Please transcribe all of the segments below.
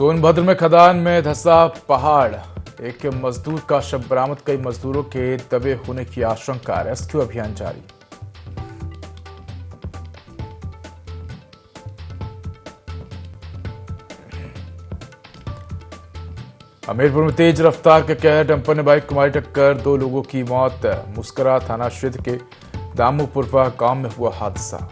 सोनभद्र में खदान में धंसा पहाड़, एक मजदूर का शव बरामद। कई मजदूरों के दबे होने की आशंका, रेस्क्यू अभियान जारी। हमीरपुर में तेज रफ्तार के कहर डंपर ने बाइक को मारी टक्कर, 2 लोगों की मौत। मुस्करा थाना क्षेत्र के दामूपुरवा गांव में हुआ हादसा।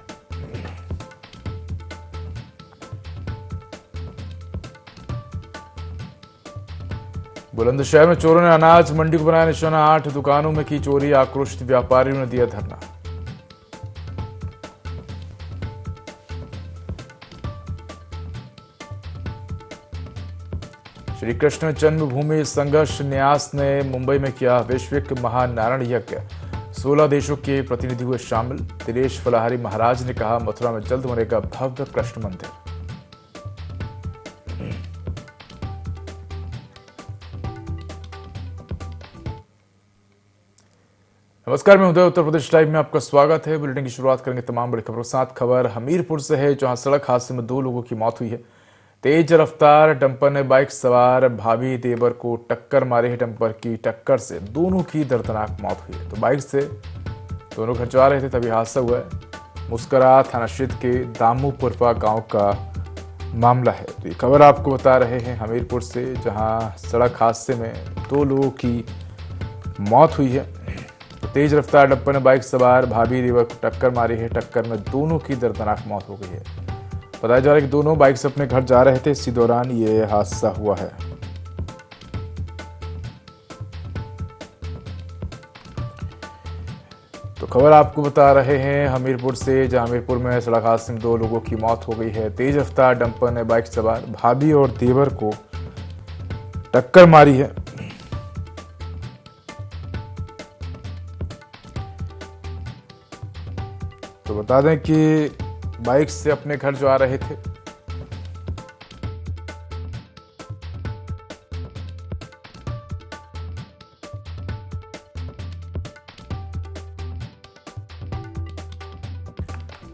बुलंदशहर में चोरों ने अनाज मंडी को बनाया निशाना, 8 दुकानों में की चोरी। आक्रोशित व्यापारियों ने दिया धरना। श्री कृष्ण जन्मभूमि संघर्ष न्यास ने मुंबई में किया वैश्विक महानारायण यज्ञ, 16 देशों के प्रतिनिधि हुए शामिल। दिनेश फलाहारी महाराज ने कहा, मथुरा में जल्द बनेगा भव्य कृष्ण मंदिर। नमस्कार, मैं उदय, उत्तर प्रदेश लाइव में आपका स्वागत है। बुलेटिन की शुरुआत करेंगे तमाम बड़ी खबरों के साथ। खबर हमीरपुर से है, जहां सड़क हादसे में 2 लोगों की मौत हुई है। तेज रफ्तार डंपर ने बाइक सवार भाभी देवर को टक्कर मारी है। डंपर की टक्कर से दोनों की दर्दनाक मौत हुई है। तो बाइक से दोनों घर जा रहे थे तभी हादसा हुआ है। मुस्करा थाना क्षेत्र के दामूपुरवा गांव का मामला है। तो ये खबर आपको बता रहे हैं हमीरपुर से, जहां सड़क हादसे में 2 लोगों की मौत हुई है। तेज रफ्तार डंपर ने बाइक सवार भाभी देवर को टक्कर मारी है। टक्कर में दोनों की दर्दनाक मौत हो गई है। बताया जा रहा है कि दोनों बाइक से अपने घर जा रहे थे, इसी दौरान ये हादसा हुआ है। तो खबर आपको बता रहे हैं हमीरपुर से, जहां हमीरपुर में सड़क हादसे में 2 लोगों की मौत हो गई है। तेज रफ्तार डंपर ने बाइक सवार भाभी और देवर को टक्कर मारी है। तो बता दें कि बाइक से अपने घर जो आ रहे थे,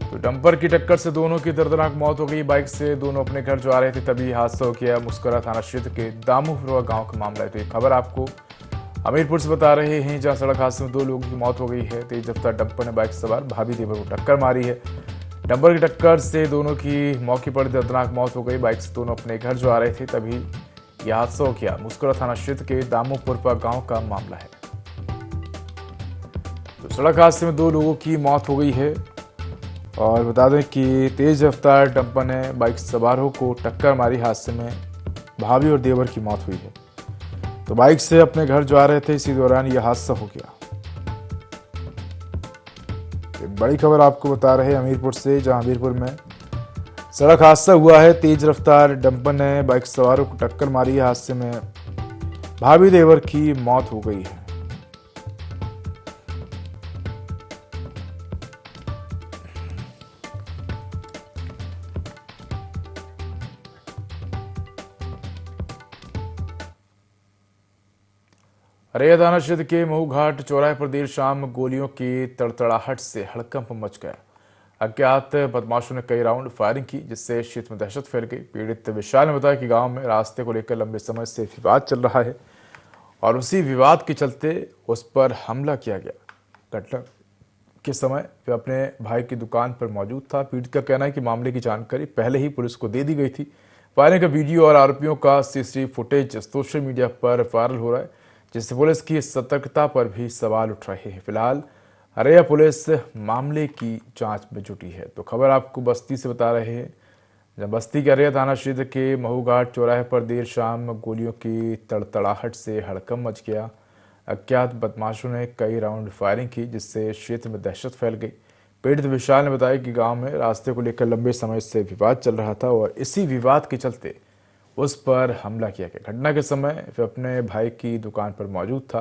तो डंपर की टक्कर से दोनों की दर्दनाक मौत हो गई। बाइक से दोनों अपने घर जो आ रहे थे तभी हादसा हो गया। मुस्करा थाना क्षेत्र के दामूपुरवा गांव का मामला है। तो ये खबर आपको हमीरपुर से बता रहे हैं, जहां सड़क हादसे में 2 लोगों की मौत हो गई है। तेज रफ्तार डंपर ने बाइक सवार भाभी देवर को टक्कर मारी है। डंपर की टक्कर से दोनों की मौके पर दर्दनाक मौत हो गई। बाइक से दोनों अपने घर जो आ रहे थे तभी यह हादसा हो गया। मुस्करा थाना क्षेत्र के दामूपुरवा गांव का मामला है। तो सड़क हादसे में 2 लोगों की मौत हो गई है। और बता दें कि तेज रफ्तार डंपर ने बाइक सवारों को टक्कर मारी। हादसे में भाभी और देवर की मौत हुई है। तो बाइक से अपने घर जो आ रहे थे, इसी दौरान यह हादसा हो गया। एक बड़ी खबर आपको बता रहे हैं हमीरपुर से, जहां हमीरपुर में सड़क हादसा हुआ है। तेज रफ्तार डंपर ने बाइक सवारों को टक्कर मारी है। हादसे में भाभी देवर की मौत हो गई है। अररिया थाना क्षेत्र के महूघाट चौराहे पर देर शाम गोलियों की तड़तड़ाहट से हड़कंप मच गया। अज्ञात बदमाशों ने कई राउंड फायरिंग की, जिससे क्षेत्र में दहशत फैल गई। पीड़ित विशाल ने बताया कि गांव में रास्ते को लेकर लंबे समय से विवाद चल रहा है और उसी विवाद के चलते उस पर हमला किया गया। घटना के समय वे अपने भाई की दुकान पर मौजूद था। पीड़ित का कहना है कि मामले की जानकारी पहले ही पुलिस को दे दी गई थी। फायरिंग का वीडियो और आरोपियों का सीसीटीवी फुटेज सोशल मीडिया पर वायरल हो रहा है, जिससे पुलिस की सतर्कता पर भी सवाल उठ रहे हैं। फिलहाल अररिया पुलिस मामले की जांच में जुटी है। तो खबर आपको बस्ती से बता रहे हैं, जब बस्ती के अररिया थाना क्षेत्र के महूघाट चौराहे पर देर शाम गोलियों की तड़तड़ाहट से हड़कंप मच गया। अज्ञात बदमाशों ने कई राउंड फायरिंग की, जिससे क्षेत्र में दहशत फैल गई। पीड़ित विशाल ने बताया कि गांव में रास्ते को लेकर लंबे समय से विवाद चल रहा था और इसी विवाद के चलते उस पर हमला किया गया। घटना के समय वह अपने भाई की दुकान पर मौजूद था।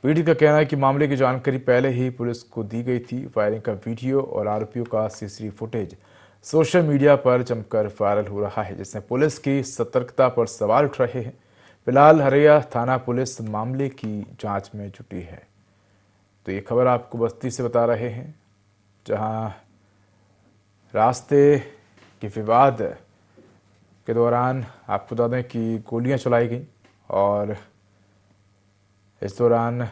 पीड़ित का कहना है कि मामले की जानकारी पहले ही पुलिस को दी गई थी। फायरिंग का वीडियो और आरोपियों का सीसीटीवी फुटेज सोशल मीडिया पर जमकर वायरल हो रहा है, जिससे पुलिस की सतर्कता पर सवाल उठ रहे हैं। फिलहाल अररिया थाना पुलिस मामले की जांच में जुटी है। तो ये खबर आपको बस्ती से बता रहे हैं, जहां रास्ते के विवाद के दौरान आपको बता दें कि गोलियां चलाई गई और इस दौरान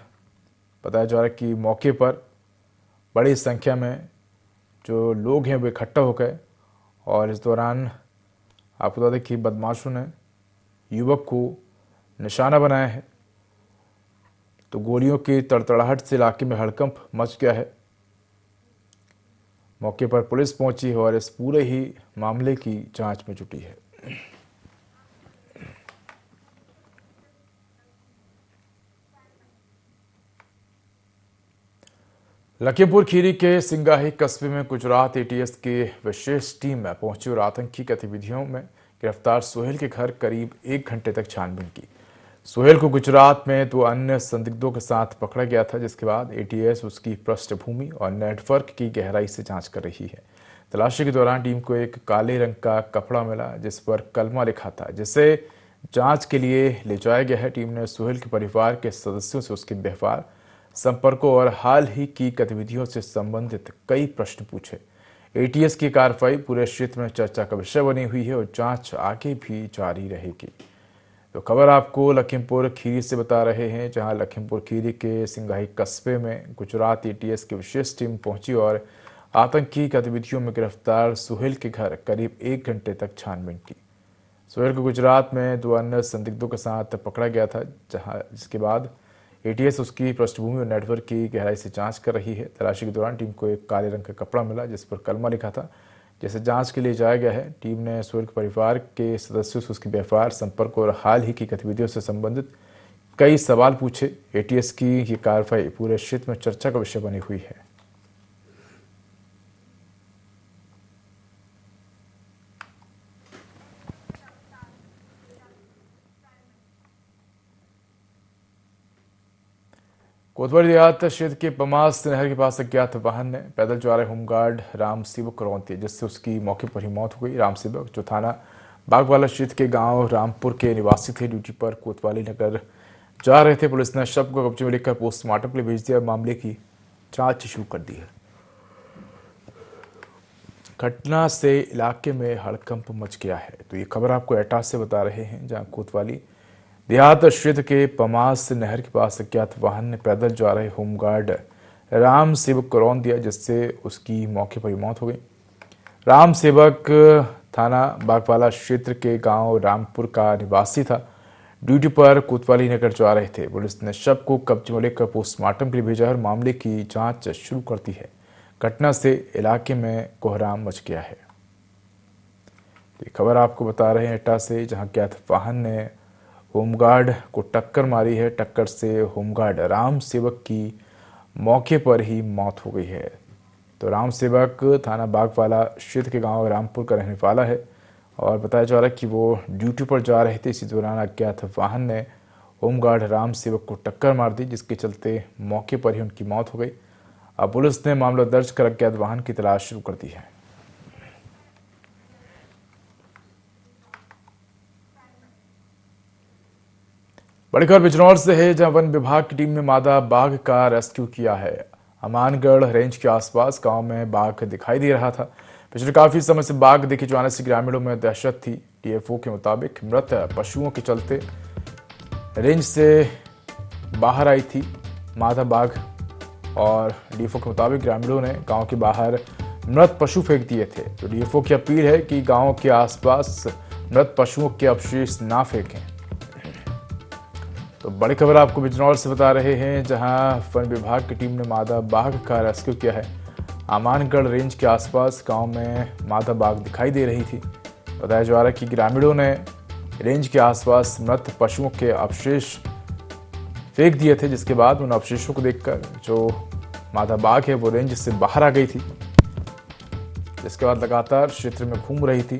बताया जा रहा है कि मौके पर बड़ी संख्या में जो लोग हैं वो इकट्ठा हो गए और इस दौरान आपको बता दें कि बदमाशों ने युवक को निशाना बनाया है। तो गोलियों की तड़तड़ाहट से इलाके में हड़कंप मच गया है। मौके पर पुलिस पहुंची है और इस पूरे ही मामले की जांच में जुटी है। लखीमपुर खीरी के सिंगाही कस्बे में गुजरात एटीएस की विशेष टीम में पहुंची और आतंकी गतिविधियों में गिरफ्तार सोहेल के घर करीब 1 घंटे तक छानबीन की। सोहेल को गुजरात में 2 अन्य संदिग्धों के साथ पकड़ा गया था, जिसके बाद एटीएस उसकी पृष्ठभूमि और नेटवर्क की गहराई से जांच कर रही है। तलाशी के दौरान टीम को एक काले रंग का कपड़ा मिला जिस पर कलमा लिखा था, जिसे जांच के लिए ले जाया गया है। टीम ने सोहेल के परिवार के सदस्यों से उसके व्यवहार, संपर्कों और हाल ही की गतिविधियों से संबंधित कई प्रश्न पूछे। एटीएस की कार्रवाई पूरे क्षेत्र में चर्चा का विषय बनी हुई है और जांच आगे भी जारी रहेगी। तो खबर आपको लखीमपुर खीरी से बता रहे हैं, जहां लखीमपुर खीरी के सिंगाही कस्बे में गुजरात एटीएस की विशेष टीम पहुंची और आतंकी गतिविधियों में गिरफ्तार सोहेल के घर करीब 1 घंटे तक छानबीन की। सोहेल को गुजरात में 2 अन्य संदिग्धों के साथ पकड़ा गया था, जिसके बाद एटीएस उसकी पृष्ठभूमि और नेटवर्क की गहराई से जांच कर रही है। तलाशी के दौरान टीम को एक काले रंग का कपड़ा मिला जिस पर कलमा लिखा था, जैसे जांच के लिए जाया गया है। टीम ने सोहेल के परिवार के सदस्यों से उसके व्यापार, संपर्क और हाल ही की गतिविधियों से संबंधित कई सवाल पूछे। एटीएस की ये कार्रवाई पूरे क्षेत्र में चर्चा का विषय बनी हुई है। कोतवाली देहात क्षेत्र के पमास नहर के पास अज्ञात वाहन ने पैदल जा रहे होमगार्ड राम सेवक को रौंद दिया, जिससे उसकी मौके पर ही मौत हो गई। राम सेवक, जो थाना बागवाला क्षेत्र के गांव रामपुर के निवासी थे, ड्यूटी पर कोतवाली नगर जा रहे थे। पुलिस ने शव को कब्जे में लेकर पोस्टमार्टम के लिए भेज दिया। मामले की जांच शुरू कर दी है। घटना से इलाके में हड़कंप मच गया है। तो ये खबर आपको एटा से बता रहे हैं, जहां कोतवाली देहात क्षेत्र के पमास नहर के पास अज्ञात वाहन ने पैदल जा रहे होमगार्ड राम सेवक को रौंद दिया, जिससे उसकी मौके पर ही मौत हो गई। राम सेवक थाना बागवाला क्षेत्र के गांव रामपुर का निवासी था। ड्यूटी पर कोतवाली नगर जा रहे थे। पुलिस ने शव को कब्जे में लेकर पोस्टमार्टम के लिए भेजा और मामले की जांच शुरू कर दी है। घटना से इलाके में कोहराम मच गया है। खबर आपको बता रहे हैं एटा से, जहां अज्ञात वाहन ने होमगार्ड को टक्कर मारी है। टक्कर से होमगार्ड राम सेवक की मौके पर ही मौत हो गई है। तो राम सेवक थाना बागवाला क्षेत्र के गांव रामपुर का रहने वाला है और बताया जा रहा है कि वो ड्यूटी पर जा रहे थे। इसी दौरान अज्ञात वाहन ने होमगार्ड राम सेवक को टक्कर मार दी, जिसके चलते मौके पर ही उनकी मौत हो गई। अब पुलिस ने मामला दर्ज कर अज्ञात वाहन की तलाश शुरू कर दी है। बड़ी खबर बिजनौर से है, जहां वन विभाग की टीम ने मादा बाघ का रेस्क्यू किया है। अमानगढ़ रेंज के आसपास गांव में बाघ दिखाई दे रहा था। पिछले काफी समय से बाघ दिखे जाने से ग्रामीणों में दहशत थी। डीएफओ के मुताबिक मृत पशुओं के चलते रेंज से बाहर आई थी मादा बाघ और डीएफओ के मुताबिक ग्रामीणों ने गांव के बाहर मृत पशु फेंक दिए थे। तो डीएफओ की अपील है कि गांव के आसपास मृत पशुओं के अवशेष ना फेंकें। तो बड़ी खबर आपको बिजनौर से बता रहे हैं, जहां वन विभाग की टीम ने मादा बाघ का रेस्क्यू किया है। अमानगढ़ रेंज के आसपास गांव में मादा बाघ दिखाई दे रही थी। बताया जा रहा है कि ग्रामीणों ने रेंज के आसपास मृत पशुओं के अवशेष फेंक दिए थे, जिसके बाद उन अवशेषों को देखकर जो मादा बाघ है वो रेंज से बाहर आ गई थी, जिसके बाद लगातार क्षेत्र में घूम रही थी।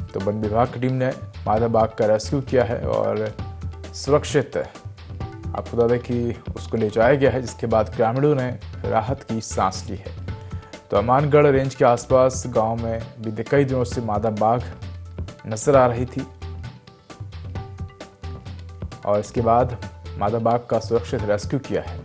तो वन विभाग की टीम ने मादा बाघ का रेस्क्यू किया है और सुरक्षित आपको बता दें कि उसको ले जाया गया है, जिसके बाद ग्रामीणों ने राहत की सांस ली है। तो अमानगढ़ रेंज के आसपास गांव में बीते कई दिनों से मादा बाघ नजर आ रही थी और इसके बाद मादा बाघ का सुरक्षित रेस्क्यू किया है।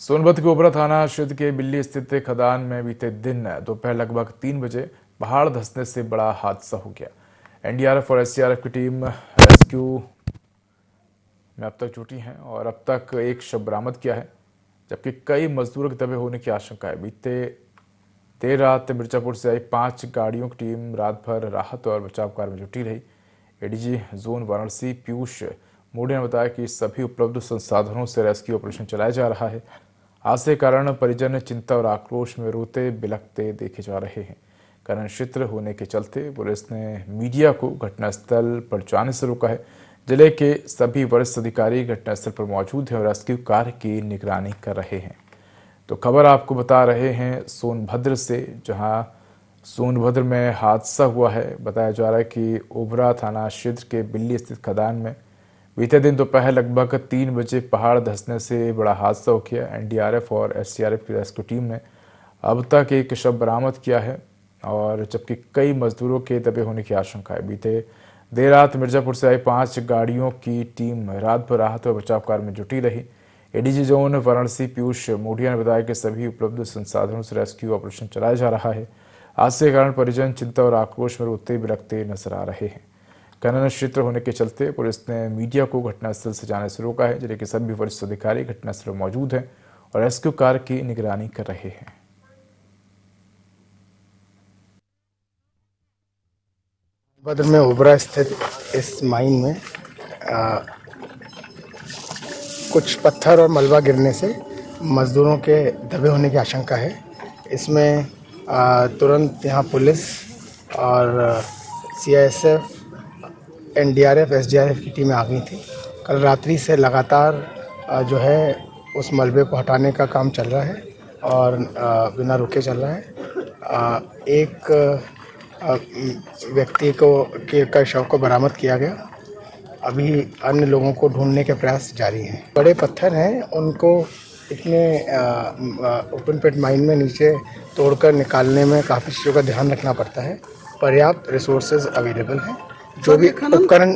सोनभद्र के ओबरा थाना क्षेत्र के बिल्ली स्थित खदान में बीते दिन दोपहर लगभग 3 बजे पहाड़ धंसने से बड़ा हादसा हो गया। एनडीआरएफ और एसडीआरएफ की टीम रेस्क्यू में अब तक जुटी हैं और अब तक एक शव बरामद किया है, जबकि कई मजदूरों के दबे होने की आशंका है। बीते देर रात मिर्जापुर से आई 5 गाड़ियों की टीम रात भर राहत और बचाव कार्य में जुटी रही। एडीजी जोन वाराणसी पीयूष मोढ़े ने बताया कि सभी उपलब्ध संसाधनों से रेस्क्यू ऑपरेशन चलाया जा रहा है। हादसे के कारण परिजन चिंता और आक्रोश में रोते बिलखते देखे जा रहे हैं। खनन क्षेत्र होने के चलते पुलिस ने मीडिया को घटनास्थल पर जाने से रोका है। जिले के सभी वरिष्ठ अधिकारी घटनास्थल पर मौजूद हैं और रेस्क्यू कार्य की निगरानी कर रहे हैं। तो खबर आपको बता रहे हैं सोनभद्र से, जहां सोनभद्र में हादसा हुआ है। बताया जा रहा है कि ओबरा थाना क्षेत्र के बिल्ली स्थित खदान में बीते दिन दोपहर लगभग 3 बजे पहाड़ धंसने से बड़ा हादसा हो गया। एनडीआरएफ और एसडीआरएफ की रेस्क्यू टीम ने अब तक एक शव बरामद किया है और जबकि कई मजदूरों के दबे होने की आशंका है। बीते देर रात मिर्जापुर से आई 5 गाड़ियों की टीम रात भर राहत और बचाव कार्य में जुटी रही। एडीजी जोन वाराणसी पीयूष मोढ़िया ने बताया कि सभी उपलब्ध संसाधनों से रेस्क्यू ऑपरेशन चलाया जा रहा है। हादसे के कारण परिजन चिंता और आक्रोश में रोते बिलखते नजर आ रहे हैं। खनन क्षेत्र होने के चलते पुलिस ने मीडिया को घटनास्थल से जाने से रोका है। जिले के सभी वरिष्ठ अधिकारी घटनास्थल पर मौजूद हैं और रेस्क्यू कार्य की निगरानी कर रहे हैं। भद्र में ओबरा स्थित इस माइन में कुछ पत्थर और मलबा गिरने से मजदूरों के दबे होने की आशंका है। इसमें तुरंत यहाँ पुलिस और सीआईएसएफ, एनडीआरएफ, एसडीआरएफ की टीमें आ गई थी। कल रात्रि से लगातार जो है उस मलबे को हटाने का काम चल रहा है और बिना रुके चल रहा है। एक व्यक्ति का शव को बरामद किया गया। अभी अन्य लोगों को ढूंढने के प्रयास जारी हैं। बड़े पत्थर हैं, उनको इतने ओपन पिट माइन में नीचे तोड़कर निकालने में काफ़ी चीज़ों का ध्यान रखना पड़ता है। पर्याप्त रिसोर्सेज अवेलेबल हैं। जो भी उपकरण,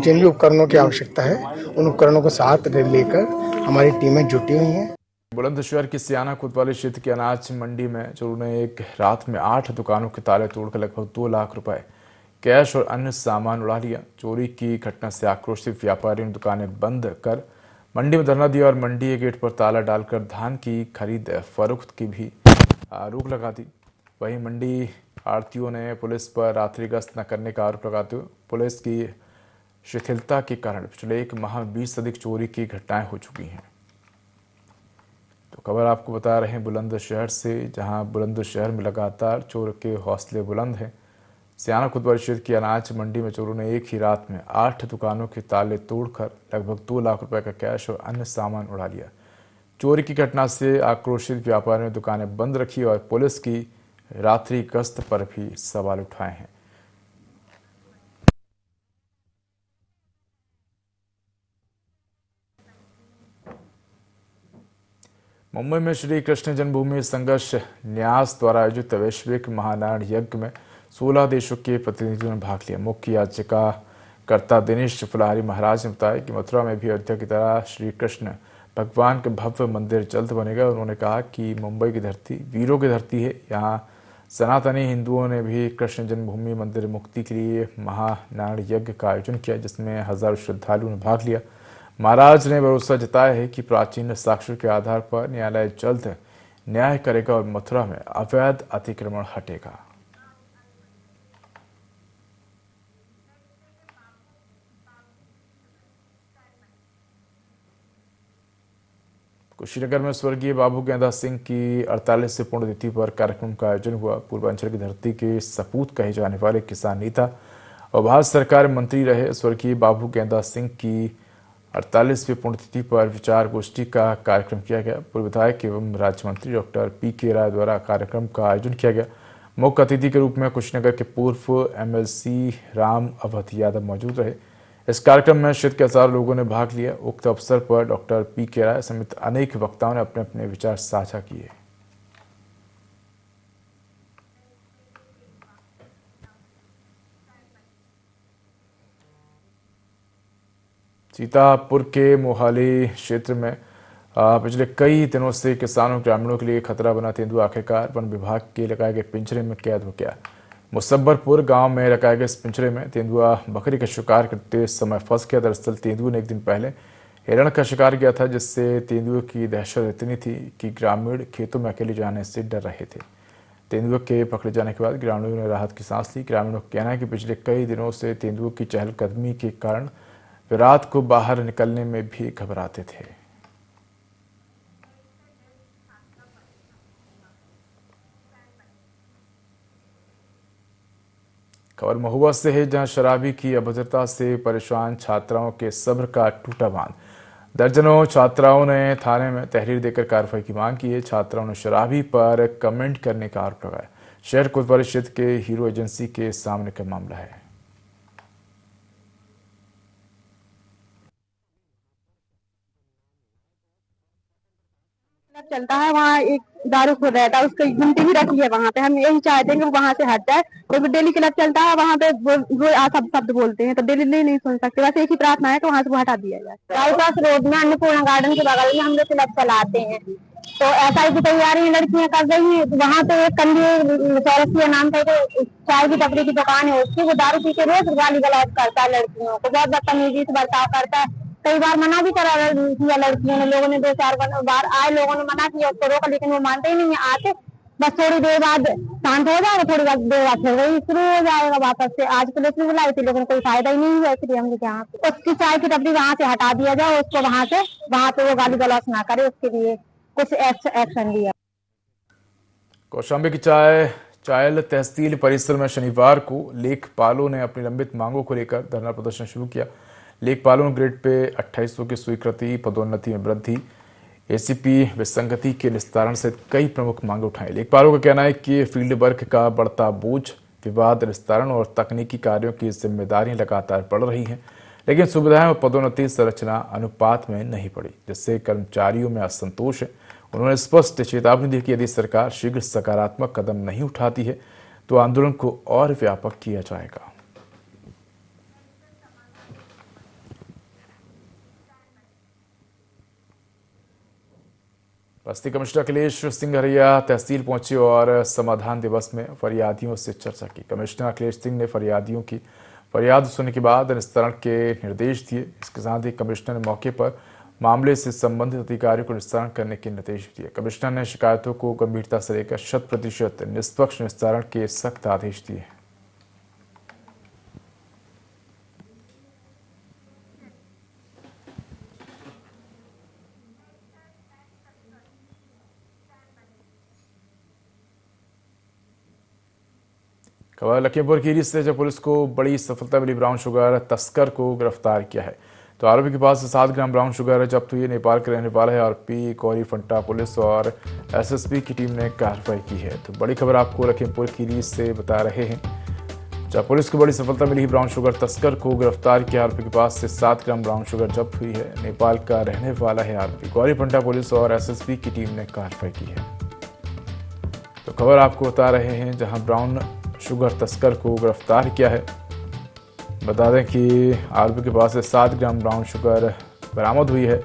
जिन भी उपकरणों की आवश्यकता है, उन उपकरणों को साथ लेकर हमारी टीमें जुटी हुई हैं। बुलंदशहर की सियाना कोतवाली क्षेत्र की अनाज मंडी में चोरों ने एक रात में 8 दुकानों के ताले तोड़कर लगभग 2 लाख रुपए कैश और अन्य सामान उड़ा लिया। चोरी की घटना से आक्रोशित व्यापारियों ने दुकानें बंद कर मंडी में धरना दिया और मंडी के गेट पर ताला डालकर धान की खरीद फरोख्त की भी रोक लगा दी। वहीं मंडी आड़तियों ने पुलिस पर रात्रि गश्त न करने का आरोप लगाते हुए पुलिस की शिथिलता के कारण पिछले 1 माह में 20 से अधिक चोरी की घटनाएं हो चुकी हैं। तो खबर आपको बता रहे हैं बुलंदशहर से, जहां बुलंदशहर में लगातार चोर के हौसले बुलंद हैं। सियाना कोतवाली क्षेत्र की अनाज मंडी में चोरों ने एक ही रात में 8 दुकानों के ताले तोड़कर लगभग 2 लाख रुपए का कैश और अन्य सामान उड़ा लिया। चोरी की घटना से आक्रोशित व्यापारियों ने दुकानें बंद रखी और पुलिस की रात्रि गश्त पर भी सवाल उठाए हैं। मुंबई में श्री कृष्ण जन्मभूमि संघर्ष न्यास द्वारा आयोजित वैश्विक महानारायण यज्ञ में 16 देशों के प्रतिनिधियों ने भाग लिया। मुख्य याचिकाकर्ता दिनेश फुलारी महाराज ने बताया कि मथुरा में भी अयोध्या की तरह श्री कृष्ण भगवान का भव्य मंदिर जल्द बनेगा। उन्होंने कहा कि मुंबई की धरती वीरों की धरती है। यहाँ सनातनी हिंदुओं ने भी कृष्ण जन्मभूमि मंदिर मुक्ति के लिए महानारायण यज्ञ का आयोजन किया, जिसमें हजारों श्रद्धालुओं ने भाग लिया। महाराज ने भरोसा जताया है कि प्राचीन साक्ष्यों के आधार पर न्यायालय जल्द न्याय करेगा और मथुरा में अवैध अतिक्रमण हटेगा। कुशीनगर में स्वर्गीय बाबू गेंदा सिंह की 48वीं पुण्यतिथि पर कार्यक्रम का आयोजन हुआ। पूर्वांचल की धरती के सपूत कहे जाने वाले किसान नेता और भारत सरकार मंत्री रहे स्वर्गीय बाबू गेंदा सिंह की 48वीं पुण्यतिथि पर विचार गोष्ठी का कार्यक्रम किया गया। पूर्व विधायक एवं राज्य मंत्री डॉक्टर पी.के. राय द्वारा कार्यक्रम का आयोजन किया गया। मुख्य अतिथि के रूप में कुशीनगर के पूर्व एमएलसी राम अवध यादव मौजूद रहे। इस कार्यक्रम में क्षेत्र के हजारों लोगों ने भाग लिया। उक्त अवसर पर डॉक्टर पी.के. राय समेत अनेक वक्ताओं ने अपने अपने विचार साझा किए। सीतापुर के मोहाली क्षेत्र में पिछले कई दिनों से किसानों ग्रामीणों के लिए खतरा बना तेंदुआ आखिरकार वन विभाग के लगाए गए पिंजरे में कैद हो गया। मुसब्बरपुर गांव में लगाए गए इस पिंजरे में तेंदुआ बकरी का शिकार करते समय फंस गया। दरअसल तेंदुए ने एक दिन पहले हिरण का शिकार किया था, जिससे तेंदुए की दहशत इतनी थी कि ग्रामीण खेतों में अकेले जाने से डर रहे थे। तेंदुए के पकड़े जाने के बाद ग्रामीणों ने राहत की सांस ली। ग्रामीणों का कहना है कि पिछले कई दिनों से तेंदुए की चहलकदमी के कारण वे रात को बाहर निकलने में भी घबराते थे। खबर महुआ से है, जहां शराबी की अभद्रता से परेशान छात्राओं के सब्र का टूटा बांध। दर्जनों छात्राओं ने थाने में तहरीर देकर कार्रवाई की मांग की है। छात्राओं ने शराबी पर कमेंट करने का आरोप लगाया। शहर कोतवाली क्षेत्र के हीरो एजेंसी के सामने का मामला है। चलता है वहाँ एक दारू खुद रहता है, उसकी गुमटी भी रखी है वहाँ पे। हम यही चाहते हैं कि वहाँ से हट जाए। तो डेली क्लब चलता है वहाँ पे, रोज सब शब्द बोलते हैं, तो डेली नहीं सुन सकते। बस एक ही प्रार्थना है कि वहाँ से वो हटा दिया जाए। बाईपास रोड में अन्नपूर्णा गार्डन के बगल में हम लोग क्लब चलाते हैं, तो एसआई की तैयारी लड़कियां कर रही हैं। वहाँ पे एक कंदी चौरसिया नाम का चाय की टपरी की दुकान है उसकी, वो दारू पी के रोज गाली गलौज करता है लड़कियों को, बहुत बदतमीजी से बर्ताव करता है। कई बार मना भी करा किया लड़कियों ने, लोगों ने 2-4 बार आए, लोगों ने मना किया उसको रोका, लेकिन वो मानते ही नहीं है। आके बस थोड़ी देर बाद शांत हो जाएगा, थोड़ी देर बाद फिर वही शुरू हो जाएगा वापस से। आज पुलिस ने बुलाई थी लेकिन कोई फायदा ही नहीं हुआ, इसलिए हम लोग यहाँ उसकी चाय की टपरी वहाँ से हटा दिया जाए, उसको वहाँ पे वो गाली गलौज ना करे, उसके लिए कुछ एक्शन लिया। कौशाम्बी की चायल तहसील परिसर में शनिवार को लेखपालों ने अपनी लंबित मांगों को लेकर धरना प्रदर्शन शुरू किया। लेखपालों ने ग्रेड पे 2800 की स्वीकृति, पदोन्नति में वृद्धि, एसीपी विसंगति के निस्तारण सहित कई प्रमुख मांगे उठाई। लेखपालों का कहना है कि फील्ड वर्क का बढ़ता बोझ, विवाद निस्तारण और तकनीकी कार्यों की जिम्मेदारियां लगातार बढ़ रही हैं, लेकिन सुविधाएं और पदोन्नति संरचना अनुपात में नहीं पड़ी, जिससे कर्मचारियों में असंतोष है। उन्होंने स्पष्ट चेतावनी दी कि यदि सरकार शीघ्र सकारात्मक कदम नहीं उठाती है तो आंदोलन को और व्यापक किया जाएगा। बस्ती कमिश्नर अखिलेश सिंघरिया तहसील पहुंचे और समाधान दिवस में फरियादियों से चर्चा की। कमिश्नर अखिलेश सिंह ने फरियादियों की फरियाद सुनने के बाद निस्तारण के निर्देश दिए। इसके साथ ही कमिश्नर ने मौके पर मामले से संबंधित अधिकारियों को निस्तारण करने के निर्देश दिए। कमिश्नर ने शिकायतों को गंभीरता से लेकर 100% निष्पक्ष निस्तारण के सख्त आदेश दिए। खबर लखीमपुर खीरी से, जब पुलिस को बड़ी सफलता मिली, ब्राउन शुगर तस्कर को गिरफ्तार किया है। तो आरोपी के पास से 7 ग्राम ब्राउन शुगर जब्त हुई। नेपाल के रहने वाला है। आरोपी गौरी फंटा पुलिस और एसएसबी की टीम ने कार्रवाई की है। तो बड़ी खबर आपको लखीमपुर खीरी से बता रहे हैं, जब पुलिस को बड़ी सफलता मिली, ब्राउन शुगर तस्कर को गिरफ्तार किया। आरोपी के पास से 7 ग्राम ब्राउन शुगर जब्त हुई है। नेपाल का रहने वाला है आरोपी। गौरी फंटा पुलिस और एसएसबी की टीम ने कार्रवाई की है। तो खबर आपको बता रहे हैं, जहां ब्राउन शुगर तस्कर को गिरफ्तार किया है। बता दें कि आरोपी के पास से 7 ग्राम ब्राउन शुगर बरामद हुई है।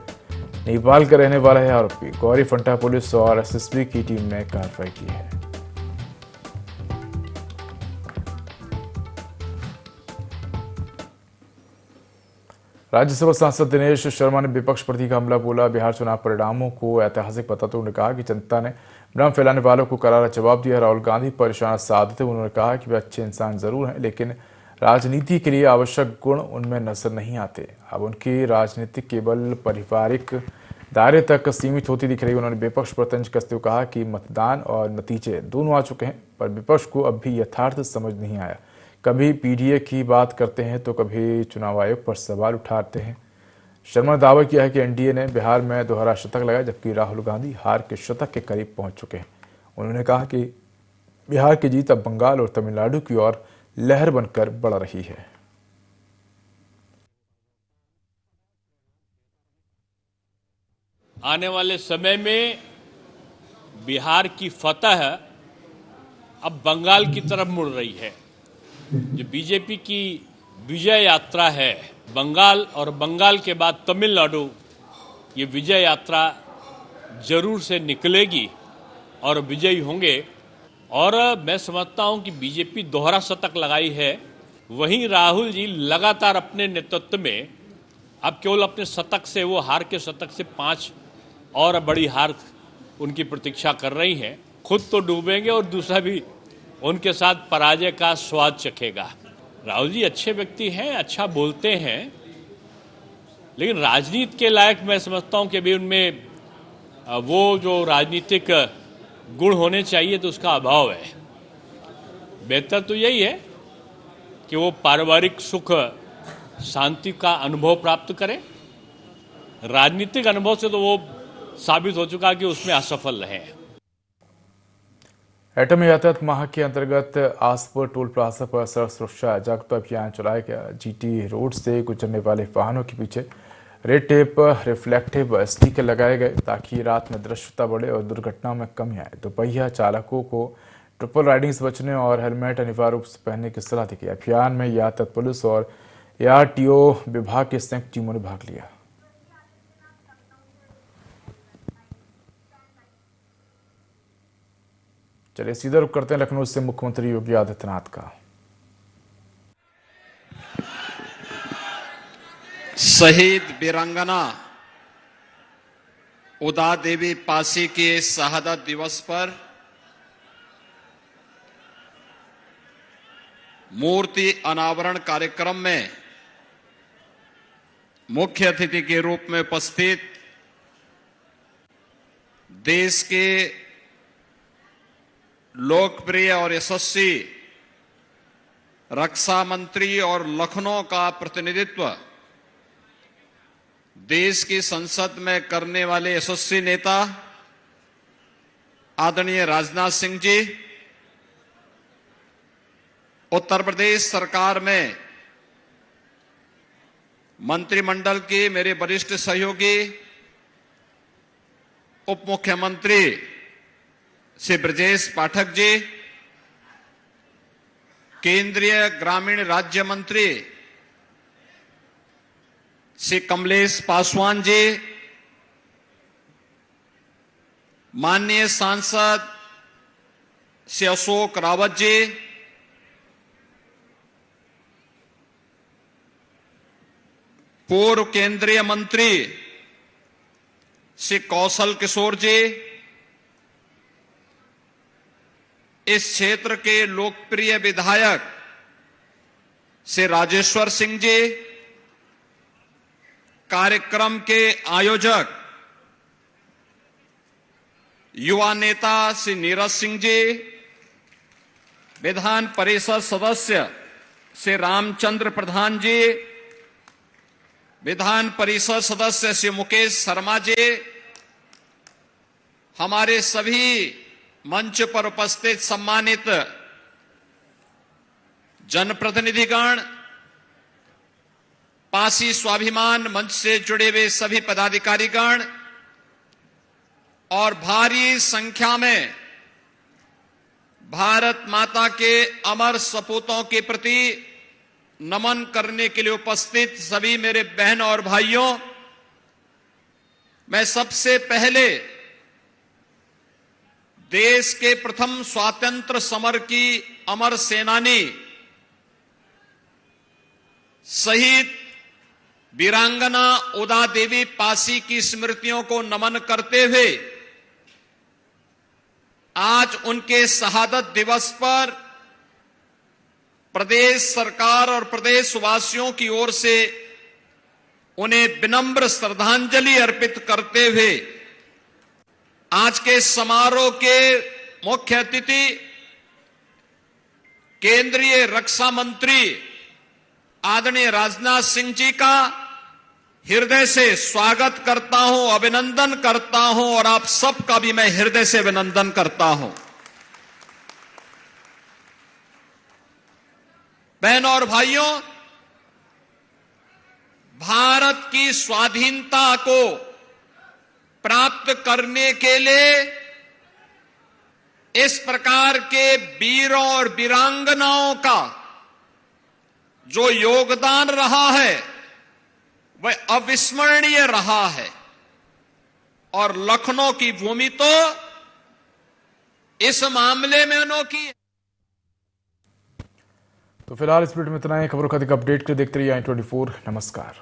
नेपाल का रहने वाला है आरोपी। गौरी फंटा पुलिस और एसएसबी की टीम ने कार्रवाई की है। राज्यसभा सांसद दिनेश शर्मा ने विपक्ष पर तीखा हमला बोला। बिहार चुनाव परिणामों को ऐतिहासिक बताते हुए कहा कि जनता ने भ्रम फैलाने वालों को करारा जवाब दिया। राहुल गांधी पर निशाना साधते हुए उन्होंने कहा कि वे अच्छे इंसान जरूर हैं, लेकिन राजनीति के लिए आवश्यक गुण उनमें नजर नहीं आते। अब उनकी राजनीति केवल पारिवारिक दायरे तक सीमित होती दिख रही है। उन्होंने विपक्ष पर तंज कसते हुए कहा कि मतदान और नतीजे दोनों आ चुके हैं, पर विपक्ष को अब भी यथार्थ समझ नहीं आया। कभी पीडीए की बात करते हैं तो कभी चुनाव आयोग पर सवाल उठाते हैं। शर्मा ने दावा किया है कि एनडीए ने बिहार में दोहरा शतक लगाया, जबकि राहुल गांधी हार के शतक के करीब पहुंच चुके हैं। उन्होंने कहा कि बिहार की जीत अब बंगाल और तमिलनाडु की ओर लहर बनकर बढ़ रही है। आने वाले समय में बिहार की फतह अब बंगाल की तरफ मुड़ रही है। जो बीजेपी की विजय यात्रा है बंगाल और बंगाल के बाद तमिलनाडु, ये विजय यात्रा जरूर से निकलेगी और विजयी होंगे। और मैं समझता हूं कि बीजेपी दोहरा शतक लगाई है, वहीं राहुल जी लगातार अपने नेतृत्व में अब केवल अपने शतक से, वो हार के शतक से 5 और बड़ी हार उनकी प्रतीक्षा कर रही हैं। खुद तो डूबेंगे और दूसरा भी उनके साथ पराजय का स्वाद चखेगा। राहुल जी अच्छे व्यक्ति हैं, अच्छा बोलते हैं, लेकिन राजनीति के लायक मैं समझता हूं कि अभी उनमें वो जो राजनीतिक गुण होने चाहिए तो उसका अभाव है। बेहतर तो यही है कि वो पारिवारिक सुख शांति का अनुभव प्राप्त करें। राजनीतिक अनुभव से तो वो साबित हो चुका कि उसमें असफल रहे। एटम यातायात माह के अंतर्गत आसपुर टोल प्लाजा पर सड़क सुरक्षा जागरूकता अभियान चलाया गया। जीटी रोड से गुजरने वाले वाहनों के पीछे रेड टेप रिफ्लेक्टिव स्टिकर लगाए गए ताकि रात में दृश्यता बढ़े और दुर्घटनाओं में कमी आए। दोपहिया चालकों को ट्रिपल राइडिंग से बचने और हेलमेट अनिवार्य रूप से पहनने की सलाह दी गई। अभियान में यातायात पुलिस और ARTO विभाग की संयुक्त टीमों ने भाग लिया। चलिए सीधा रुख करते हैं लखनऊ से मुख्यमंत्री योगी आदित्यनाथ का। शहीद वीरांगना उदा देवी पासी के शहादत दिवस पर मूर्ति अनावरण कार्यक्रम में मुख्य अतिथि के रूप में उपस्थित देश के लोकप्रिय और यशस्वी रक्षा मंत्री और लखनऊ का प्रतिनिधित्व देश की संसद में करने वाले यशस्वी नेता आदरणीय राजनाथ सिंह जी, उत्तर प्रदेश सरकार में मंत्रिमंडल के मेरे वरिष्ठ सहयोगी उप मुख्यमंत्री श्री ब्रजेश पाठक जी, केंद्रीय ग्रामीण राज्य मंत्री श्री कमलेश पासवान जी, माननीय सांसद श्री अशोक रावत जी, पूर्व केंद्रीय मंत्री श्री कौशल किशोर जी, इस क्षेत्र के लोकप्रिय विधायक श्री राजेश्वर सिंह जी, कार्यक्रम के आयोजक युवा नेता श्री नीरज सिंह जी, विधान परिषद सदस्य श्री रामचंद्र प्रधान जी, विधान परिषद सदस्य श्री मुकेश शर्मा जी, हमारे सभी मंच पर उपस्थित सम्मानित जनप्रतिनिधिगण, पासी स्वाभिमान मंच से जुड़े हुए सभी पदाधिकारीगण और भारी संख्या में भारत माता के अमर सपूतों के प्रति नमन करने के लिए उपस्थित सभी मेरे बहन और भाइयों, मैं सबसे पहले देश के प्रथम स्वातंत्र समर की अमर सेनानी शहीद वीरांगना उदा देवी पासी की स्मृतियों को नमन करते हुए आज उनके शहादत दिवस पर प्रदेश सरकार और प्रदेशवासियों की ओर से उन्हें विनम्र श्रद्धांजलि अर्पित करते हुए आज के समारोह के मुख्य अतिथि केंद्रीय रक्षा मंत्री आदरणीय राजनाथ सिंह जी का हृदय से स्वागत करता हूं, अभिनंदन करता हूं और आप सबका भी मैं हृदय से अभिनंदन करता हूं। बहनों और भाइयों, भारत की स्वाधीनता को प्राप्त करने के लिए इस प्रकार के वीरों और वीरांगनाओं का जो योगदान रहा है वह अविस्मरणीय रहा है और लखनऊ की भूमि तो इस मामले में अनोखी है। तो फिलहाल इस वीडियो में इतना ही। खबरों का अधिक अपडेट के लिए देखते रहिए i24। नमस्कार।